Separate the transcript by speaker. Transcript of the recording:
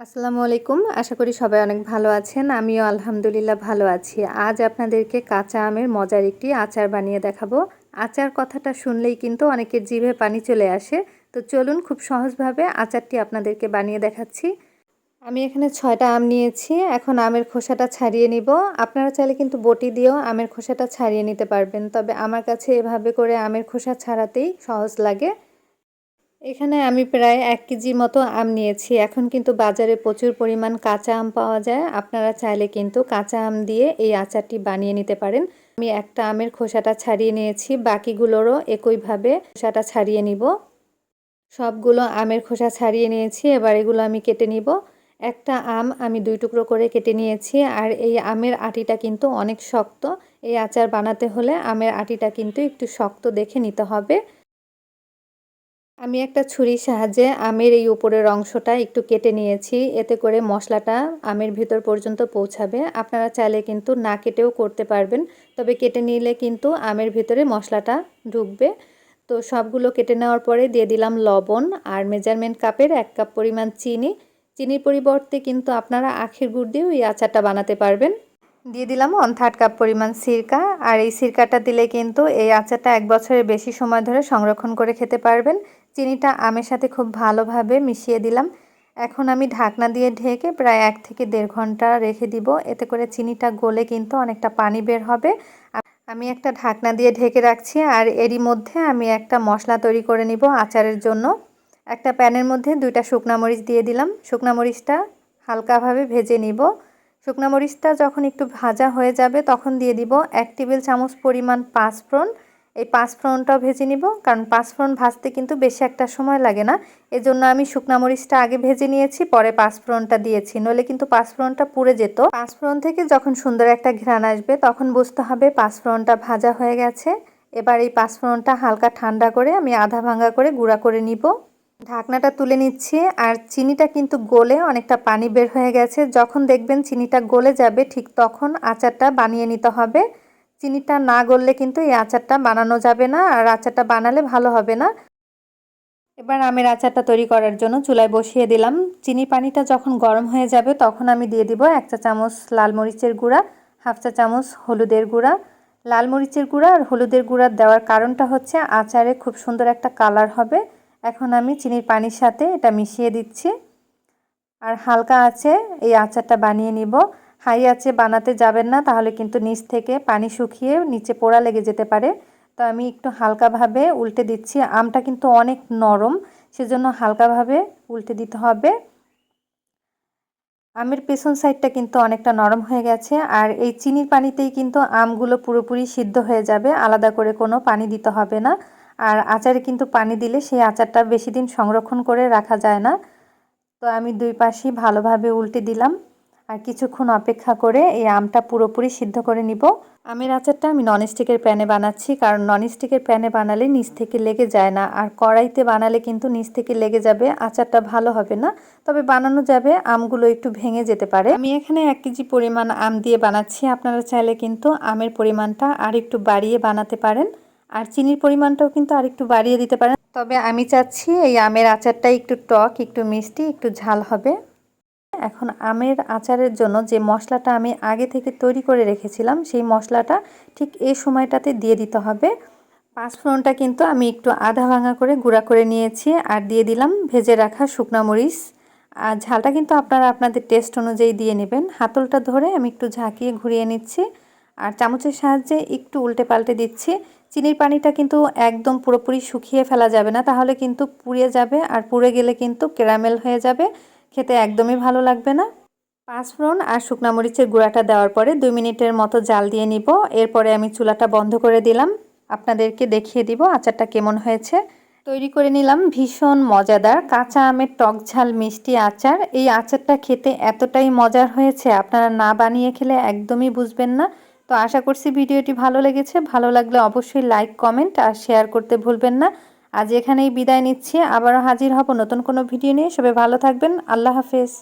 Speaker 1: আসসালামু আলাইকুম। আশা করি সবাই অনেক ভালো আছেন। আমিও আলহামদুলিল্লাহ ভালো আছি। আজ আপনাদেরকে কাঁচা আমের মজার একটি আচার বানিয়ে দেখাবো। আচার কথাটা শুনলেই কিন্তু অনেকের জিভে পানি চলে আসে। তো চলুন খুব সহজভাবে আচারটি আপনাদেরকে বানিয়ে দেখাচ্ছি। আমি এখানে 6টা আম নিয়েছি। এখন আমের খোসাটা ছাড়িয়ে নিব। আপনারা চাইলে কিন্তু বটি দিয়েও আমের খোসাটা ছাড়িয়ে নিতে পারবেন। তবে আমার কাছে এভাবে করে আমের খোসা ছাড়াতেই সহজ লাগে। এখানে আমি প্রায় 1 কেজির মতো আম নিয়েছি। এখন কিন্তু বাজারে প্রচুর পরিমাণ কাঁচা আম পাওয়া যায়। আপনারা চাইলে কিন্তু কাঁচা আম দিয়ে এই আচারটি বানিয়ে নিতে পারেন। আমি একটা আমের খোসাটা ছাড়িয়ে নিয়েছি, বাকিগুলোরও একইভাবে খোসাটা ছাড়িয়ে নিব। সবগুলো আমের খোসা ছাড়িয়ে নিয়েছি, এবার এগুলো আমি কেটে নিব। একটা আম আমি 2 টুকরো করে কেটে নিয়েছি। আর এই আমের আটিটা কিন্তু অনেক শক্ত। এই আচার বানাতে হলে আমের আটিটা কিন্তু একটু শক্ত দেখে নিতে হবে। আমি একটা ছুরির সাহায্যে আমের এই উপরের অংশটা একটু কেটে নিয়েছি, এতে করে মশলাটা আমের ভিতর পর্যন্ত পৌঁছাবে। আপনারা চাইলে কিন্তু না কেটেও করতে পারবেন, তবে কেটে নিলে কিন্তু আমের ভিতরে মশলাটা ঢুকবে। তো সবগুলো কেটে নেওয়ার পরে দিয়ে দিলাম লবণ আর মেজারমেন্ট কাপের 1 কাপ পরিমাণ চিনি। চিনির পরিবর্তে কিন্তু আপনারা আখের গুড় দিয়েও এই আচারটা বানাতে পারবেন। দিয়ে দিলাম 1/3 কাপ পরিমাণ সিরকা। আর এই সিরকাটা দিলে কিন্তু এই আচারটা 1 বছরের বেশি সময় ধরে সংরক্ষণ করে খেতে পারবেন। চিনিটা আমের সাথে খুব ভালোভাবে মিশিয়ে দিলাম। এখন আমি ঢাকনা দিয়ে ঢেকে প্রায় 1 থেকে 1.5 ঘন্টা রেখে দিব। এতে করে চিনিটা গলে কিন্তু অনেকটা পানি বের হবে। আমি একটা ঢাকনা দিয়ে ঢেকে রাখছি। আর এরই মধ্যে আমি একটা মশলা তৈরি করে নিব আচারের জন্য। একটা প্যানের মধ্যে 2টা শুকনা মরিচ দিয়ে দিলাম। শুকনা মরিচটা হালকাভাবে ভেজে নিব। শুকনা মরিচটা যখন একটু ভাজা হয়ে যাবে তখন দিয়ে দিব 1 টেবিল চামচ পরিমাণ পাঁচফোড়ন। এই পাঁচফোড়নটাও ভেজে নিব, কারণ পাঁচফোড়ন ভাজতে কিন্তু বেশি একটা সময় লাগে না। এজন্য আমি শুকনা মরিচটা আগে ভেজে নিয়েছি, পরে পাঁচফোড়নটা দিয়েছি, নইলে কিন্তু পাঁচফোড়নটা পুড়ে যেত। পাঁচফোড়ন থেকে যখন সুন্দর একটা ঘ্রাণ আসবে তখন বুঝতে হবে পাঁচফোড়নটা ভাজা হয়ে গেছে। এবার এই পাঁচফোড়নটা হালকা ঠান্ডা করে আমি আধা ভাঙা করে গুঁড়া করে নিব। ঢাকনাটা তুলে নিচ্ছি। আর চিনিটা কিন্তু গলে অনেকটা পানি বের হয়ে গেছে। যখন দেখবেন চিনিটা গলে যাবে ঠিক তখন আচারটা বানিয়ে নিতে হবে। চিনিটা না গললে কিন্তু এই আচারটা বানানো যাবে না, আর আচারটা বানালে ভালো হবে না। এবার আমের আচারটা তৈরি করার জন্য চুলায় বসিয়ে দিলাম। চিনি পানিটা যখন গরম হয়ে যাবে তখন আমি দিয়ে দিব 1 চা চামচ লাল মরিচের গুঁড়া, 1/2 চা চামচ হলুদের গুঁড়া। লাল মরিচের গুঁড়া আর হলুদের গুঁড়া দেওয়ার কারণটা হচ্ছে আচারে খুব সুন্দর একটা কালার হবে। এখন আমি চিনির পানির সাথে এটা মিশিয়ে দিচ্ছি। আর হালকা আঁচে এই আচারটা বানিয়ে নিব। হাই আঁচে বানাতে যাবেন না, তাহলে কিন্তু নিচ থেকে পানি শুকিয়ে নিচে পোড়া লেগে যেতে পারে। তো আমি একটু হালকাভাবে উল্টে দিচ্ছি। আমটা কিন্তু অনেক নরম, সেজন্য হালকাভাবে উল্টে দিতে হবে। আমের পেছন সাইডটা কিন্তু অনেকটা নরম হয়ে গেছে। আর এই চিনির পানিতেই কিন্তু আমগুলো পুরোপুরি সিদ্ধ হয়ে যাবে, আলাদা করে কোনো পানি দিতে হবে না। আর আচারে কিন্তু পানি দিলে সেই আচারটা বেশি দিন সংরক্ষণ করে রাখা যায় না। তো আমি 2 পাশেই ভালোভাবে উল্টে দিলাম। আর কিছুক্ষণ অপেক্ষা করে এই আমটা পুরোপুরি সিদ্ধ করে নিব। আমের আচারটা আমি ননস্টিকের প্যানে বানাচ্ছি, কারণ ননস্টিকের প্যানে বানালে নিচ থেকে লেগে যায় না, আর কড়াইতে বানালে কিন্তু নিচ থেকে লেগে যাবে, আচারটা ভালো হবে না। তবে বানানো যাবে, আমগুলো একটু ভেঙে যেতে পারে। আমি এখানে 1 কেজি পরিমাণ আম দিয়ে বানাচ্ছি। আপনারা চাইলে কিন্তু আমের পরিমাণটা আর একটু বাড়িয়ে বানাতে পারেন, আর চিনির পরিমাণটাও কিন্তু আর একটু বাড়িয়ে দিতে পারেন। তবে আমি চাচ্ছি এই আমের আচারটা একটু টক, একটু মিষ্টি, একটু ঝাল হবে। এখন আমের আচারের জন্য যে মশলাটা আমি আগে থেকে তৈরি করে রেখেছিলাম, সেই মশলাটা ঠিক এই সময়টাতে দিয়ে দিতে হবে। পাঁচফোড়নটা কিন্তু আমি একটু আধা ভাঙা করে গুঁড়া করে নিয়েছি, আর দিয়ে দিলাম ভেজে রাখা শুকনা মরিচ। আর ঝালটা কিন্তু আপনারা আপনাদের টেস্ট অনুযায়ী দিয়ে নেবেন। হাতলটা ধরে আমি একটু ঝাঁকিয়ে ঘুরিয়ে নিচ্ছি, আর চামচের সাহায্যে একটু উল্টে পাল্টে দিচ্ছি। চিনির পানিটা কিন্তু একদম পুরোপুরি শুকিয়ে ফেলা যাবে না, তাহলে কিন্তু পুড়ে যাবে, আর পুড়ে গেলে কিন্তু ক্যারামেল হয়ে যাবে, খেতে একদমই ভালো লাগবে না। পাঁচফোড়ন আর শুকনা মরিচের গুঁড়াটা দেওয়ার পরে 2 মিনিটের মতো জাল দিয়ে নিব। এরপরে আমি চুলাটা বন্ধ করে দিলাম। আপনাদেরকে দেখিয়ে দিব আচারটা কেমন হয়েছে। তৈরি করে নিলাম ভীষণ মজাদার কাঁচা আমের টক ঝাল মিষ্টি আচার। এই আচারটা খেতে এতটাই মজার হয়েছে, আপনারা না বানিয়ে খেলে একদমই বুঝবেন না। তো আশা করছি ভিডিওটি ভালো লেগেছে। ভালো লাগলে অবশ্যই লাইক, কমেন্ট আর শেয়ার করতে ভুলবেন না। আজ এখানেই বিদায় নিচ্ছি, আবারও হাজির হব নতুন কোনো ভিডিও নিয়ে। সবাই ভালো থাকবেন। আল্লাহ হাফেজ।